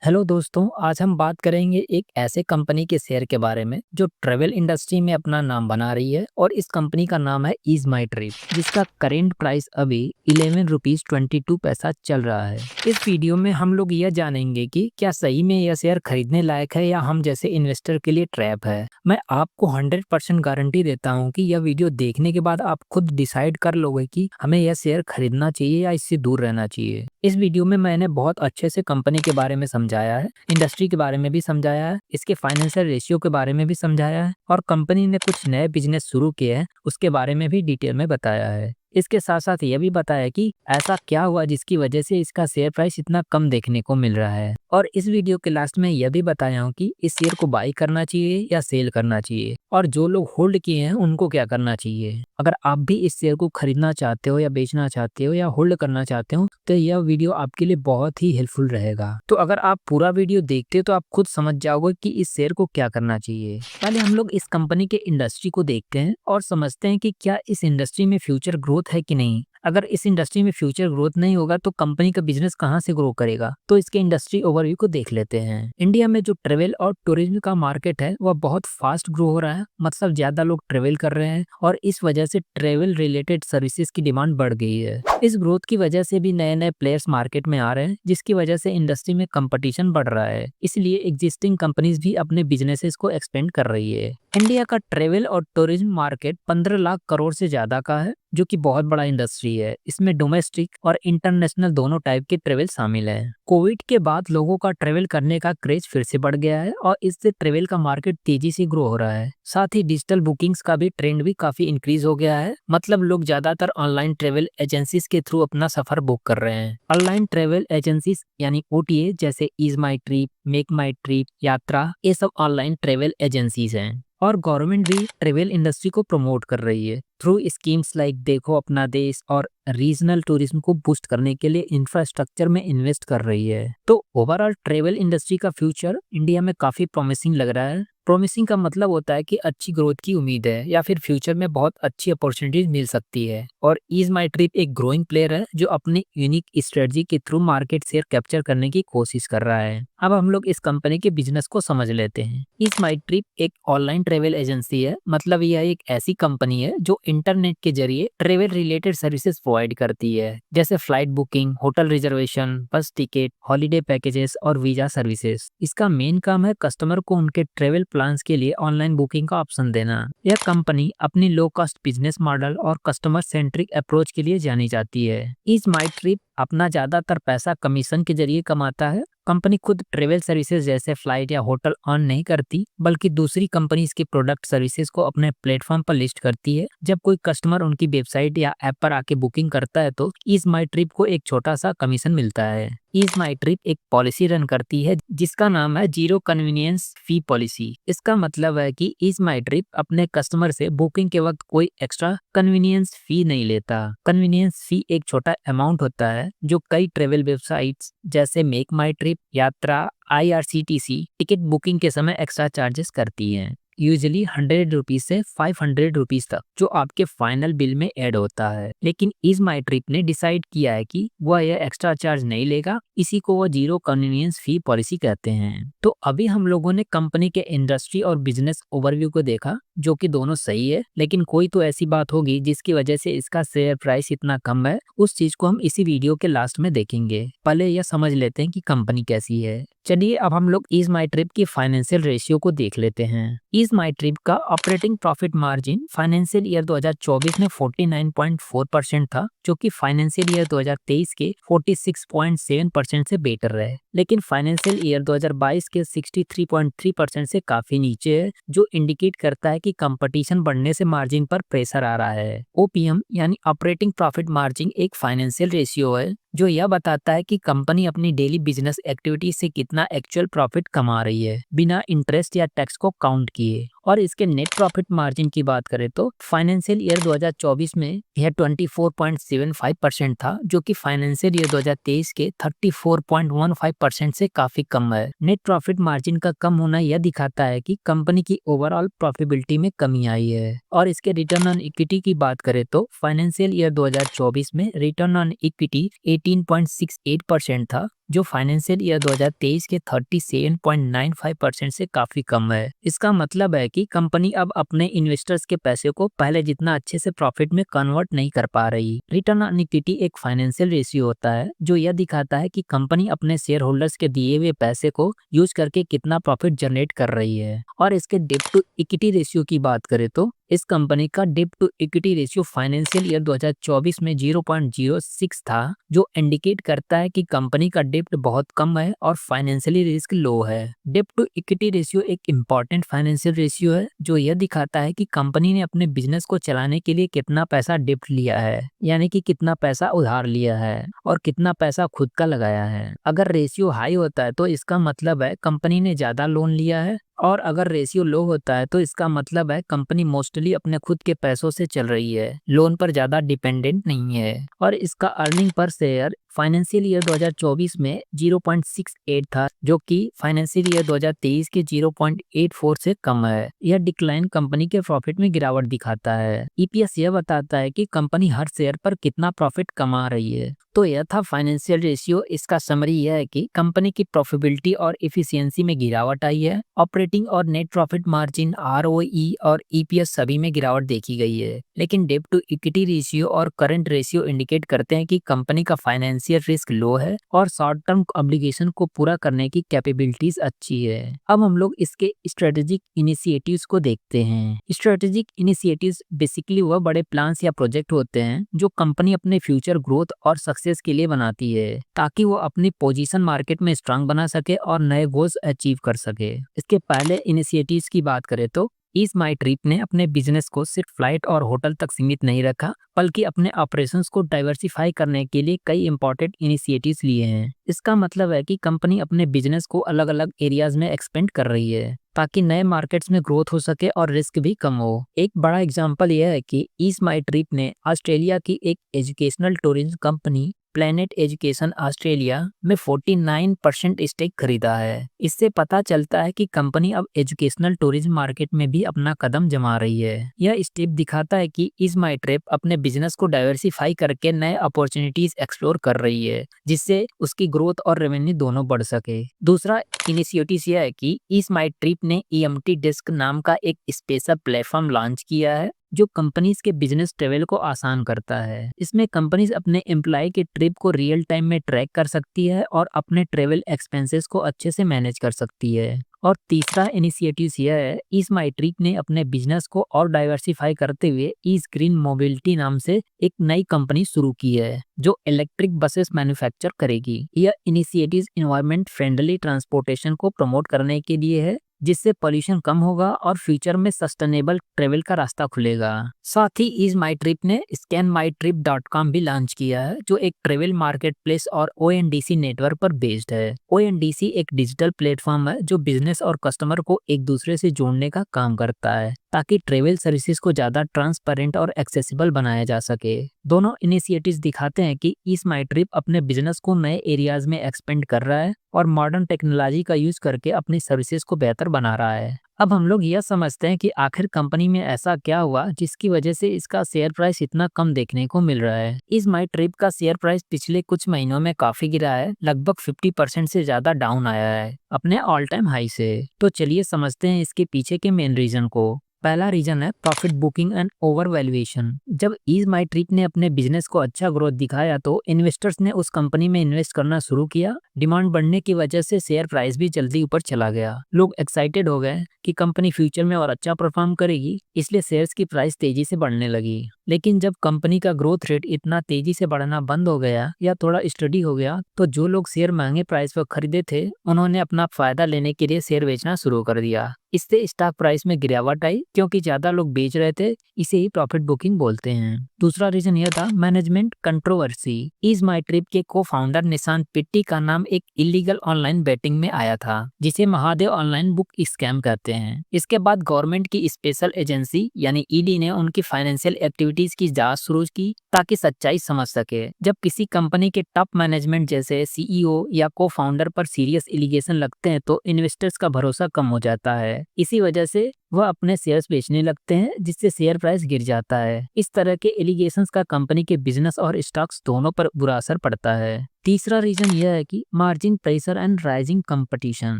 Hello दोस्तों, आज हम बात करेंगे एक ऐसे कंपनी के शेयर के बारे में जो ट्रैवल इंडस्ट्री में अपना नाम बना रही है और इस कंपनी का नाम है ईज माई ट्रिप, जिसका करेंट प्राइस अभी 11 रुपीज 22 पैसा चल रहा है। इस वीडियो में हम लोग यह जानेंगे कि क्या सही में यह शेयर खरीदने लायक है या हम जैसे इन्वेस्टर के लिए ट्रैप है। मैं आपको 100% गारंटी देता हूँ कि यह वीडियो देखने के बाद आप खुद डिसाइड कर लोगे कि हमें यह शेयर खरीदना चाहिए या इससे दूर रहना चाहिए। इस वीडियो में मैंने बहुत अच्छे से कंपनी के बारे में समझाया है, इंडस्ट्री के बारे में भी समझाया है, इसके फाइनेंशियल रेशियो के बारे में भी समझाया है और कंपनी ने कुछ नए बिजनेस शुरू किए हैं उसके बारे में भी डिटेल में बताया है। इसके साथ साथ यह भी बताया कि ऐसा क्या हुआ जिसकी वजह से इसका शेयर प्राइस इतना कम देखने को मिल रहा है। और इस वीडियो के लास्ट में यह भी बताया हूँ कि इस शेयर को बाई करना चाहिए या सेल करना चाहिए और जो लोग होल्ड किए हैं उनको क्या करना चाहिए। अगर आप भी इस शेयर को खरीदना चाहते हो या बेचना चाहते हो या होल्ड करना चाहते हो तो यह वीडियो आपके लिए बहुत ही हेल्पफुल रहेगा। तो अगर आप पूरा वीडियो देखते हो तो आप खुद समझ जाओगे कि इस शेयर को क्या करना चाहिए। पहले हम लोग इस कंपनी के इंडस्ट्री को देखते हैं और समझते हैं कि क्या इस इंडस्ट्री में फ्यूचर ग्रोथ है कि नहीं। अगर इस इंडस्ट्री में फ्यूचर ग्रोथ नहीं होगा तो कंपनी का बिजनेस कहाँ से ग्रो करेगा। तो इसके इंडस्ट्री ओवरव्यू को देख लेते हैं। इंडिया में जो ट्रेवल और टूरिज्म का मार्केट है वह बहुत फास्ट ग्रो हो रहा है, मतलब ज्यादा लोग ट्रेवल कर रहे हैं और इस वजह से ट्रेवल रिलेटेड सर्विसेज की डिमांड बढ़ गई है। इस ग्रोथ की वजह से भी नए नए प्लेयर्स मार्केट में आ रहे हैं, जिसकी वजह से इंडस्ट्री में कंपटीशन बढ़ रहा है। इसलिए एग्जिस्टिंग कंपनीज भी अपने बिजनेसेस को एक्सपेंड कर रही है। इंडिया का ट्रेवल और टूरिज्म मार्केट 15 लाख करोड़ से ज्यादा का है, जो कि बहुत बड़ा इंडस्ट्री है। इसमें डोमेस्टिक और इंटरनेशनल दोनों टाइप के ट्रेवल शामिल है। कोविड के बाद लोगों का ट्रेवल करने का क्रेज फिर से बढ़ गया है और इससे ट्रेवल का मार्केट तेजी से ग्रो हो रहा है। साथ ही डिजिटल बुकिंग्स का भी ट्रेंड भी काफी इंक्रीज हो गया है, मतलब लोग ज्यादातर ऑनलाइन ट्रेवल एजेंसीज के थ्रू अपना सफर बुक कर रहे हैं। ऑनलाइन ट्रेवल एजेंसीज यानी ओटीए जैसे ईज माई ट्रिप, मेक माई ट्रिप, यात्रा, ये सब ऑनलाइन ट्रेवल एजेंसीज हैं। और गवर्नमेंट भी ट्रेवल इंडस्ट्री को प्रमोट कर रही है थ्रू स्कीम्स लाइक देखो अपना देश और रीजनल टूरिज्म को बूस्ट करने के लिए इंफ्रास्ट्रक्चर में इन्वेस्ट कर रही है। तो ओवरऑल ट्रेवल इंडस्ट्री का फ्यूचर इंडिया में काफी प्रॉमिसिंग लग रहा है। प्रॉमिसिंग का मतलब होता है कि अच्छी ग्रोथ की उम्मीद है या फिर फ्यूचर में बहुत अच्छी अपॉर्चुनिटीज मिल सकती है। और ईज माई ट्रिप एक ग्रोइंग प्लेयर है जो अपनी यूनिक स्ट्रेटजी के थ्रू मार्केट शेयर कैप्चर करने की कोशिश कर रहा है। अब हम लोग इस कंपनी के बिजनेस को समझ लेते हैं। ईज माई ट्रिप एक ऑनलाइन ट्रेवल एजेंसी है, मतलब यह एक ऐसी कंपनी है जो इंटरनेट के जरिए ट्रेवल रिलेटेड सर्विसेज प्रोवाइड करती है, जैसे फ्लाइट बुकिंग, होटल रिजर्वेशन, बस टिकट, हॉलिडे पैकेजेस और वीजा सर्विसेज। इसका मेन काम है कस्टमर को उनके ट्रेवल प्लान्स के लिए ऑनलाइन बुकिंग का ऑप्शन देना। यह कंपनी अपनी लो कॉस्ट बिजनेस मॉडल और कस्टमर सेंट्रिक अप्रोच के लिए जानी जाती है। ईज माई ट्रिप अपना ज्यादातर पैसा कमीशन के जरिए कमाता है। कंपनी खुद ट्रेवल सर्विसेज जैसे फ्लाइट या होटल ऑन नहीं करती, बल्कि दूसरी कंपनीज के प्रोडक्ट सर्विसेज को अपने प्लेटफॉर्म पर लिस्ट करती है। जब कोई कस्टमर उनकी वेबसाइट या ऐप पर आके बुकिंग करता है तो ईज माई ट्रिप को एक छोटा सा कमीशन मिलता है। ईज माई ट्रिप एक पॉलिसी रन करती है जिसका नाम है जीरो कन्वीनियंस फी पॉलिसी। इसका मतलब है कि ईज माई ट्रिप अपने कस्टमर से बुकिंग के वक्त कोई एक्स्ट्रा कन्वीनियंस फी नहीं लेता। कन्वीनियंस फी एक छोटा अमाउंट होता है जो कई ट्रेवल वेबसाइट्स जैसे मेक माई ट्रिप, यात्रा, IRCTC टिकट बुकिंग के समय एक्स्ट्रा चार्जेस करती हैं। यूजुअली 100 रुपीज से 500 रुपीज तक, जो आपके फाइनल बिल में ऐड होता है। लेकिन ईज माई ट्रिप ने डिसाइड किया है कि वह यह एक्स्ट्रा चार्ज नहीं लेगा। इसी को वह जीरो कन्वीनियंस फी पॉलिसी कहते हैं। तो अभी हम लोगों ने कंपनी के इंडस्ट्री और बिजनेस ओवरव्यू को देखा, जो कि दोनों सही है, लेकिन कोई तो ऐसी बात होगी जिसकी वजह से इसका शेयर प्राइस इतना कम है। उस चीज को हम इसी वीडियो के लास्ट में देखेंगे। पहले यह समझ लेते हैं कि कंपनी कैसी है। चलिए अब हम लोग ईज माई ट्रिप की फाइनेंशियल रेशियो को देख लेते हैं। ईज माई ट्रिप का operating profit margin financial year 2024 में 49.4% था, जो कि फाइनेंशियल ईयर 2023 के 46.7% से बेटर है। लेकिन फाइनेंशियल ईयर 2022 के 63.3% से काफी नीचे है, जो इंडिकेट करता है कि कंपटीशन बढ़ने से मार्जिन पर प्रेशर आ रहा है। OPM यानी ऑपरेटिंग प्रॉफिट मार्जिन एक फाइनेंशियल रेशियो है जो यह बताता है कि कंपनी अपनी डेली बिजनेस एक्टिविटी से कितना एक्चुअल प्रॉफिट कमा रही है बिना इंटरेस्ट या टैक्स को काउंट किए। और इसके नेट प्रॉफिट मार्जिन की बात करें तो फाइनेंशियल ईयर 2024 में यह 24.75% था, जो कि फाइनेंशियल ईयर 2023 के 34.15% से काफी कम है। नेट प्रॉफिट मार्जिन का कम होना यह दिखाता है कि कंपनी की ओवरऑल प्रॉफिटेबिलिटी में कमी आई है। और इसके रिटर्न ऑन इक्विटी की बात करें तो फाइनेंशियल ईयर 2024 में रिटर्न ऑन इक्विटी 18.68% था, जो फाइनेंशियल ईयर 2023 के 37.95% से काफी कम है। इसका मतलब है कि कंपनी अब अपने इन्वेस्टर्स के पैसे को पहले जितना अच्छे से प्रॉफिट में कन्वर्ट नहीं कर पा रही। रिटर्न ऑन इक्विटी एक फाइनेंशियल रेशियो होता है जो यह दिखाता है कि कंपनी अपने शेयर होल्डर्स के दिए हुए पैसे को यूज करके कितना प्रॉफिट जनरेट कर रही है। और इसके डेब्ट टू इक्विटी रेशियो की बात करें तो इस कंपनी का डेब्ट to equity ratio financial year 2024 में 0.06 था, जो इंडिकेट करता है कि कंपनी का डेब्ट बहुत कम है और फाइनेंशियली रिस्क लो है। डेब्ट टू इक्विटी रेशियो एक इम्पॉर्टेंट फाइनेंशियल रेशियो है जो यह दिखाता है कि कंपनी ने अपने बिजनेस को चलाने के लिए कितना पैसा डेब्ट लिया है, यानी कि कितना पैसा उधार लिया है और कितना पैसा खुद का लगाया है। अगर रेशियो हाई होता है तो इसका मतलब है कंपनी ने ज्यादा लोन लिया है, और अगर रेशियो लो होता है तो इसका मतलब है कंपनी मोस्टली अपने खुद के पैसों से चल रही है, लोन पर ज्यादा डिपेंडेंट नहीं है। और इसका earning per share financial year 2024 में 0.68 था, जो कि फाइनेंशियल ईयर 2023 के 0.84 से कम है। यह डिक्लाइन कंपनी के प्रॉफिट में गिरावट दिखाता है। ईपीएस यह बताता है कि कंपनी हर शेयर पर कितना प्रॉफिट कमा रही है। तो यह था फाइनेंशियल रेशियो। इसका समरी यह है कि कंपनी की प्रॉफिटेबिलिटी और इफिशियंसी में गिरावट आई है। ऑपरेटिंग और नेट प्रॉफिट मार्जिन, आरओई और ईपीएस सभी में गिरावट देखी गई है। लेकिन डेब्ट टू इक्विटी रेशियो और करंट रेशियो इंडिकेट करते हैं कि कंपनी का फाइनेंशियल रिस्क लो है और शॉर्ट टर्म ऑब्लिगेशन को पूरा करने की कैपेबिलिटीज अच्छी है। अब हम लोग इसके स्ट्रेटेजिक इनिशिएटिव्स को देखते हैं। स्ट्रेटेजिक इनिशिएटिव्स बेसिकली वह बड़े प्लान्स या प्रोजेक्ट होते हैं जो कंपनी अपने फ्यूचर ग्रोथ और सक्सेस के लिए बनाती है, ताकि वो अपनी पोजीशन मार्केट में स्ट्रांग बना सके और नए गोल्स अचीव कर सके। इसके पहले इनिशिएटिव्स की बात करें तो ईज माई ट्रिप ने अपने बिजनेस को सिर्फ फ्लाइट और होटल तक सीमित नहीं रखा, बल्कि अपने ऑपरेशंस को डाइवर्सिफाई करने के लिए कई इंपॉर्टेंट इनिशिएटिव्स लिए हैं। इसका मतलब है कि कंपनी अपने बिजनेस को अलग अलग एरियाज में एक्सपेंड कर रही है, ताकि नए मार्केट्स में ग्रोथ हो सके और रिस्क भी कम हो। एक बड़ा एग्जांपल यह है कि ईज माई ट्रिप ने ऑस्ट्रेलिया की एक educational tourism company planet education Australia में 49% स्टेक खरीदा है। इससे पता चलता है कि कंपनी अब एजुकेशनल टूरिज्म मार्केट में भी अपना कदम जमा रही है। यह स्टेप दिखाता है कि इज माई ट्रिप अपने बिजनेस को डाइवर्सिफाई करके नए अपॉर्चुनिटीज एक्सप्लोर कर रही है, जिससे उसकी ग्रोथ और रेवेन्यू दोनों बढ़ सके। दूसरा इनिशिएटिव यह है कि इज माई ट्रिप ने ईएमटी डेस्क नाम का एक स्पेशल प्लेटफॉर्म लॉन्च किया है जो कंपनीज के बिजनेस ट्रेवल को आसान करता है। इसमें कंपनीज अपने एम्प्लॉय के ट्रिप को रियल टाइम में ट्रैक कर सकती है और अपने ट्रेवल एक्सपेंसेस को अच्छे से मैनेज कर सकती है। और तीसरा इनिशिएटिव यह है, ईज माई ट्रिप ने अपने बिजनेस को और डाइवर्सिफाई करते हुए ईज ग्रीन मोबिलिटी नाम से एक नई कंपनी शुरू की है जो इलेक्ट्रिक बसेस मैन्युफैक्चर करेगी। यह इनिशिएटिव एनवायरमेंट फ्रेंडली ट्रांसपोर्टेशन को प्रमोट करने के लिए है, जिससे पॉल्यूशन कम होगा और फ्यूचर में सस्टेनेबल ट्रेवल का रास्ता खुलेगा। साथ ही इज माई ट्रिप ने scanmytrip.com भी लॉन्च किया है, जो एक ट्रेवल मार्केट प्लेस और ओएनडीसी नेटवर्क पर बेस्ड है। ओएनडीसी एक डिजिटल प्लेटफॉर्म है जो बिजनेस और कस्टमर को एक दूसरे से जोड़ने का काम करता है, ताकि ट्रेवल सर्विसेज को ज्यादा ट्रांसपेरेंट और एक्सेसिबल बनाया जा सके। दोनों इनिशिएटिव्स दिखाते हैं कि इज माई ट्रिप अपने बिजनेस को नए एरियाज में एक्सपेंड कर रहा है और मॉडर्न टेक्नोलॉजी का यूज करके अपनी सर्विसेज को बेहतर बना रहा है। अब हम लोग यह समझते हैं कि आखिर कंपनी में ऐसा क्या हुआ जिसकी वजह से इसका शेयर प्राइस इतना कम देखने को मिल रहा है। इज माई ट्रिप का शेयर प्राइस पिछले कुछ महीनों में काफी गिरा है, लगभग 50% से ज्यादा डाउन आया है अपने ऑल टाइम हाई से। तो चलिए समझते हैं इसके पीछे के मेन रीजन को। पहला रीजन है profit booking and over valuation. जब ईज माई ट्रिप ने अपने बिजनेस को अच्छा ग्रोथ दिखाया तो इन्वेस्टर्स ने उस कंपनी में इन्वेस्ट करना शुरू किया। डिमांड बढ़ने की वजह से शेयर प्राइस भी जल्दी ऊपर चला गया। लोग एक्साइटेड हो गए कि कंपनी फ्यूचर में और अच्छा परफॉर्म करेगी, इसलिए शेयर्स की प्राइस तेजी से बढ़ने लगी। लेकिन जब कंपनी का ग्रोथ रेट इतना तेजी से बढ़ना बंद हो गया या थोड़ा स्टडी हो गया, तो जो लोग शेयर महंगे प्राइस पर खरीदे थे उन्होंने अपना फायदा लेने के लिए शेयर बेचना शुरू कर दिया। इससे स्टॉक प्राइस में गिरावट आई, क्योंकि ज्यादा लोग बेच रहे थे। इसे ही प्रॉफिट बुकिंग बोलते हैं। दूसरा रीजन यह था management controversy. Is my trip के को फाउंडर निशांत पिट्टी का नाम एक इलीगल ऑनलाइन बेटिंग में आया था, जिसे महादेव ऑनलाइन बुक स्कैम कहते हैं। इसके बाद गवर्नमेंट की स्पेशल एजेंसी यानी ईडी ने उनकी फाइनेंशियल एक्टिविटीज की जांच शुरू की, ताकि सच्चाई समझ सके। जब किसी कंपनी के टॉप मैनेजमेंट जैसे सीईओ या को फाउंडर पर सीरियस एलिगेशन लगते हैं तो इन्वेस्टर्स का भरोसा कम हो जाता है। इसी वजह से वह अपने शेयर्स बेचने लगते हैं, जिससे शेयर प्राइस गिर जाता है। इस तरह के एलिगेशंस का कंपनी के बिजनेस और स्टॉक्स दोनों पर बुरा असर पड़ता है। तीसरा रीजन यह है कि margin pressure and rising competition.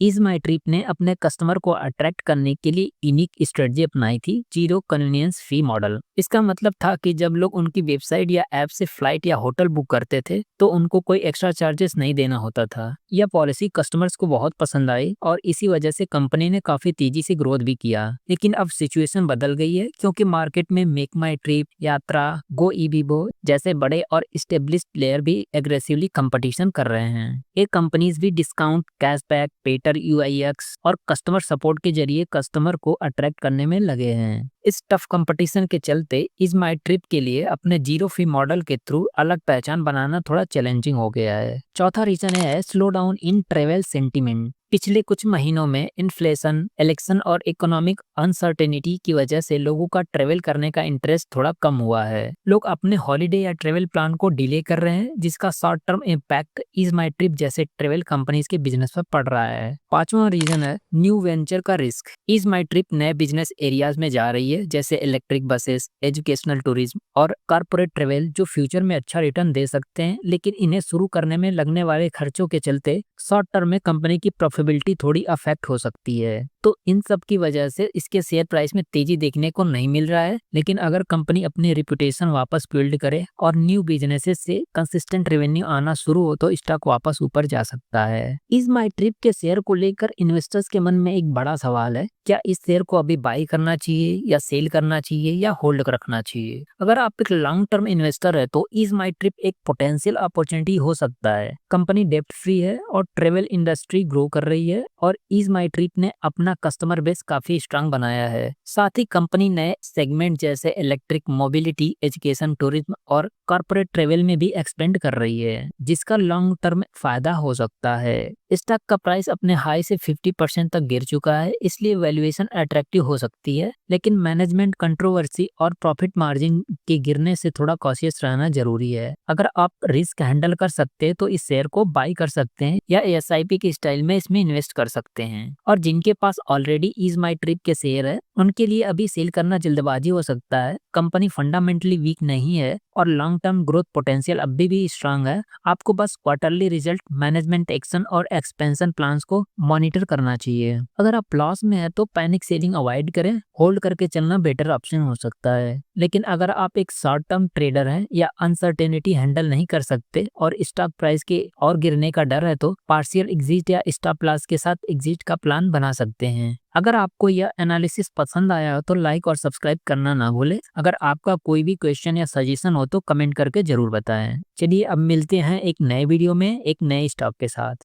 Is my trip ने अपने कस्टमर को अट्रैक्ट करने के लिए यूनिक स्ट्रेटजी अपनाई थी, जीरो कन्वीनियंस फी मॉडल। इसका मतलब था कि जब लोग उनकी वेबसाइट या ऐप से फ्लाइट या होटल बुक करते थे तो उनको कोई एक्स्ट्रा चार्जेस नहीं देना होता था। यह पॉलिसी कस्टमर्स को बहुत पसंद आई और इसी वजह से कंपनी ने काफी तेजी से ग्रोथ भी किया। लेकिन अब सिचुएशन बदल गई है क्योंकि मार्केट में मेक माई ट्रिप, यात्रा, गो ईबीबो जैसे बड़े और स्टेब्लिश्ड प्लेयर भी एग्रेसिवली कंपटीशन कर रहे हैं। ये कंपनीज भी डिस्काउंट, कैशबैक, बेटर यूआईएक्स और कस्टमर सपोर्ट के जरिए कस्टमर को अट्रैक्ट करने में लगे हैं। इस टफ कंपटीशन के चलते इज माई ट्रिप के लिए अपने जीरो फी मॉडल के थ्रू अलग पहचान बनाना थोड़ा चैलेंजिंग हो गया है। चौथा रीजन है slow down in travel sentiment. पिछले कुछ महीनों में इन्फ्लेशन, इलेक्शन और इकोनॉमिक अनसर्टेनिटी की वजह से लोगों का ट्रेवल करने का इंटरेस्ट थोड़ा कम हुआ है। लोग अपने हॉलिडे या ट्रेवल प्लान को डिले कर रहे हैं, जिसका short term impact is my trip जैसे ट्रेवल कंपनीज के बिजनेस पर पड़ रहा है। पांचवा रीजन है न्यू वेंचर का रिस्क। इज माई ट्रिप नए बिजनेस एरियाज में जा रही है, जैसे इलेक्ट्रिक बसेस, एजुकेशनल टूरिज्म और कॉर्पोरेट ट्रेवल, जो फ्यूचर में अच्छा रिटर्न दे सकते हैं, लेकिन इन्हें शुरू करने में लगने वाले खर्चों के चलते शॉर्ट टर्म में कंपनी की प्रॉफिटेबिलिटी थोड़ी अफेक्ट हो सकती है। तो इन सब की वजह से इसके शेयर प्राइस में तेजी देखने को नहीं मिल रहा है। लेकिन अगर कंपनी अपनी रिपुटेशन वापस बिल्ड करे और न्यू बिजनेसेस से कंसिस्टेंट रेवेन्यू आना शुरू हो तो स्टॉक वापस ऊपर जा सकता है। इज माई ट्रिप के शेयर को लेकर इन्वेस्टर्स के मन में एक बड़ा सवाल है, क्या इस शेयर को अभी बाई करना चाहिए या सेल करना चाहिए या होल्ड रखना चाहिए? अगर आप एक लॉन्ग टर्म इन्वेस्टर है तो इज माई ट्रिप एक पोटेंशियल अपॉर्चुनिटी हो सकता है। कंपनी डेब्ट फ्री है और ट्रेवल इंडस्ट्री ग्रो कर रही है और इज माई ट्रिप ने अपना कस्टमर बेस काफी स्ट्रांग बनाया है। साथ ही कंपनी नए सेगमेंट जैसे इलेक्ट्रिक मोबिलिटी, एजुकेशन, टूरिज्म और कॉर्पोरेट ट्रेवल में भी एक्सपेंड कर रही है, जिसका लॉन्ग टर्म फायदा हो सकता है। स्टॉक का प्राइस अपने हाई से 50% तक गिर चुका है, इसलिए वैल्यूएशन अट्रैक्टिव हो सकती है, लेकिन मैनेजमेंट कंट्रोवर्सी और प्रॉफिट मार्जिन के गिरने से थोड़ा कॉशियस रहना जरूरी है। अगर आप रिस्क हैंडल कर सकते हैं तो इस शेयर को बाई कर सकते हैं या एसआईपी के स्टाइल में इसमें इन्वेस्ट कर सकते हैं। और जिनके पास ऑलरेडी इज माई ट्रिप के शेयर है उनके लिए अभी सेल करना जल्दबाजी हो सकता है। कंपनी फंडामेंटली वीक नहीं है और लॉन्ग टर्म ग्रोथ पोटेंशियल अभी भी स्ट्रांग है। आपको बस क्वार्टरली रिजल्ट, मैनेजमेंट एक्शन और एक्सपेंशन प्लान्स को मॉनिटर करना चाहिए। अगर आप लॉस में है तो पैनिक सेलिंग अवॉइड करें, होल्ड करके चलना बेटर ऑप्शन हो सकता है। लेकिन अगर आप एक शॉर्ट टर्म ट्रेडर हैं या अनसर्टेनिटी हैंडल नहीं कर सकते और स्टॉक प्राइस के और गिरने का डर है तो पार्शियल एग्जिट या स्टॉप लॉस के साथ एग्जिट का प्लान बना सकते हैं। अगर आपको यह एनालिसिस पसंद आया हो तो लाइक और सब्सक्राइब करना ना भूलें। अगर आपका कोई भी क्वेश्चन या सजेशन हो तो कमेंट करके जरूर बताएं। चलिए अब मिलते हैं एक नए वीडियो में एक नए स्टॉक के साथ।